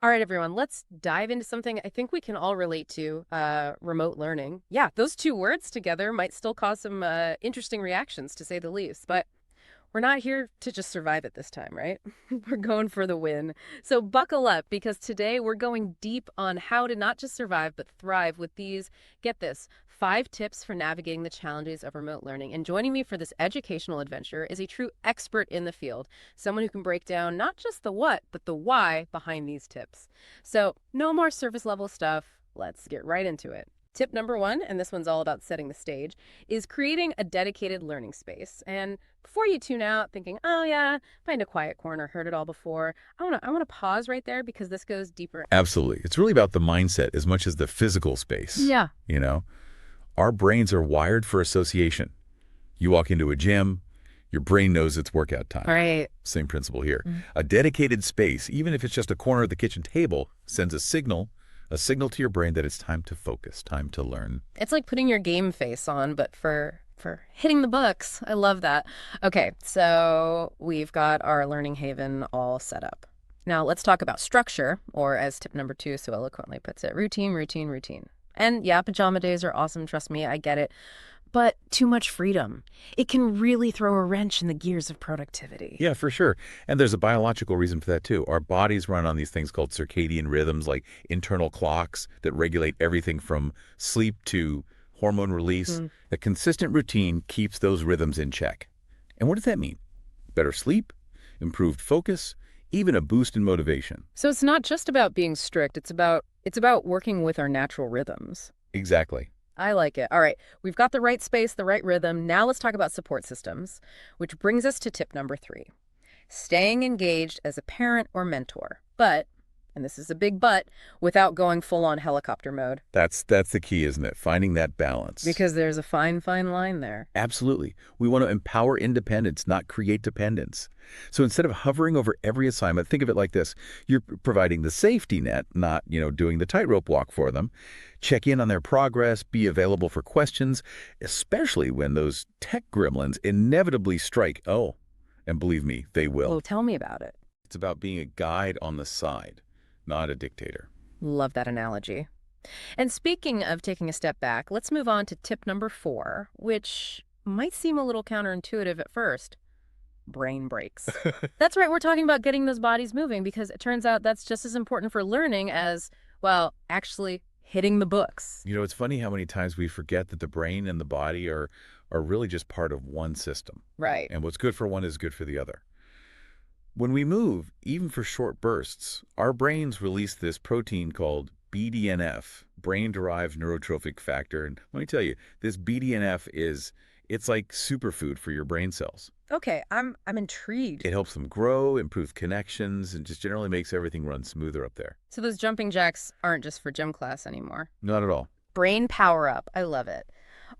All right, everyone, let's dive into something I think we can all relate to, remote learning. Yeah, those two words together might still cause some interesting reactions, to say the least, but we're not here to just survive it this time, right? We're going for the win. So buckle up because today we're going deep on how to not just survive, but thrive with these, get this, 5 tips for navigating the challenges of remote learning. And joining me for this educational adventure is a true expert in the field, someone who can break down not just the what, but the why behind these tips. So no more surface level stuff. Let's get right into it. Tip number 1, and this one's all about setting the stage, is creating a dedicated learning space. And before you tune out thinking, oh yeah, find a quiet corner, heard it all before, I wanna pause right there because this goes deeper. Absolutely. It's really about the mindset as much as the physical space. Yeah. You know, our brains are wired for association. You walk into a gym, your brain knows it's workout time. Right. Same principle here. Mhm. A dedicated space, even if it's just a corner of the kitchen table, sends a signal to your brain that it's time to focus, time to learn. It's like putting your game face on, but for hitting the books. I love that. Okay, so we've got our learning haven all set up. Now let's talk about structure, or as tip number 2 so eloquently puts it, routine, routine, routine. And yeah, pajama days are awesome, trust me, I get it. But too much freedom. It can really throw a wrench in the gears of productivity. Yeah, for sure. And there's a biological reason for that too. Our bodies run on these things called circadian rhythms, like internal clocks that regulate everything from sleep to hormone release. Mm. A consistent routine keeps those rhythms in check. And what does that mean? Better sleep, improved focus, even a boost in motivation. So it's not just about being strict, it's about working with our natural rhythms. Exactly. I like it. All right, we've got the right space, the right rhythm. Now let's talk about support systems, which brings us to tip number 3. Staying engaged as a parent or mentor. But, and this is a big but, without going full on helicopter mode. That's the key, isn't it? Finding that balance. Because there's a fine, fine line there. Absolutely. We want to empower independence, not create dependence. So instead of hovering over every assignment, think of it like this. You're providing the safety net, not, doing the tightrope walk for them. Check in on their progress, be available for questions, especially when those tech gremlins inevitably strike. Oh, and believe me, they will. Oh, tell me about it. It's about being a guide on the side, not a dictator. Love that analogy. And speaking of taking a step back, let's move on to tip number 4, which might seem a little counterintuitive at first. Brain breaks. That's right, we're talking about getting those bodies moving because it turns out that's just as important for learning as, well, actually hitting the books. It's funny how many times we forget that the brain and the body are really just part of one system. Right. And what's good for one is good for the other. When we move, even for short bursts, our brains release this protein called BDNF, brain-derived neurotrophic factor. And let me tell you, this BDNF it's like superfood for your brain cells. Okay, I'm intrigued. It helps them grow, improves connections, and just generally makes everything run smoother up there. So those jumping jacks aren't just for gym class anymore. Not at all. Brain power up. I love it.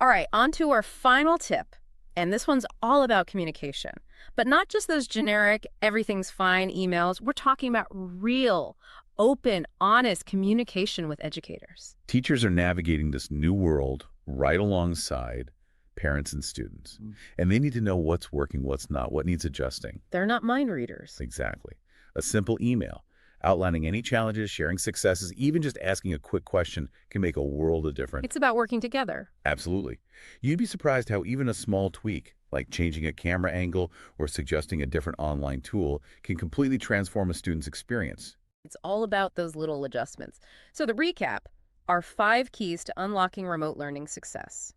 All right, on to our final tip. And this one's all about communication. But not just those generic, everything's fine emails. We're talking about real, open, honest communication with educators. Teachers are navigating this new world right alongside parents and students. And they need to know what's working, what's not, what needs adjusting. They're not mind readers. Exactly. A simple email outlining any challenges, sharing successes, even just asking a quick question can make a world of difference. It's about working together. Absolutely. You'd be surprised how even a small tweak, like changing a camera angle or suggesting a different online tool, can completely transform a student's experience. It's all about those little adjustments. So the recap are 5 keys to unlocking remote learning success.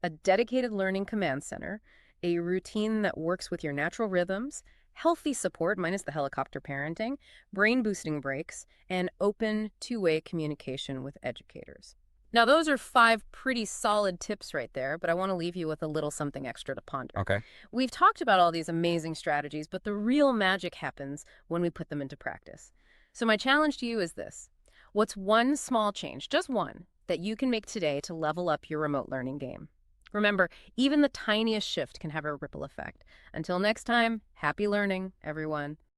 A dedicated learning command center, a routine that works with your natural rhythms, healthy support minus the helicopter parenting, brain-boosting breaks, and open two-way communication with educators. Now, those are 5 pretty solid tips right there, but I want to leave you with a little something extra to ponder. Okay. We've talked about all these amazing strategies, but the real magic happens when we put them into practice. So my challenge to you is this. What's one small change, just one, that you can make today to level up your remote learning game? Remember, even the tiniest shift can have a ripple effect. Until next time, happy learning, everyone.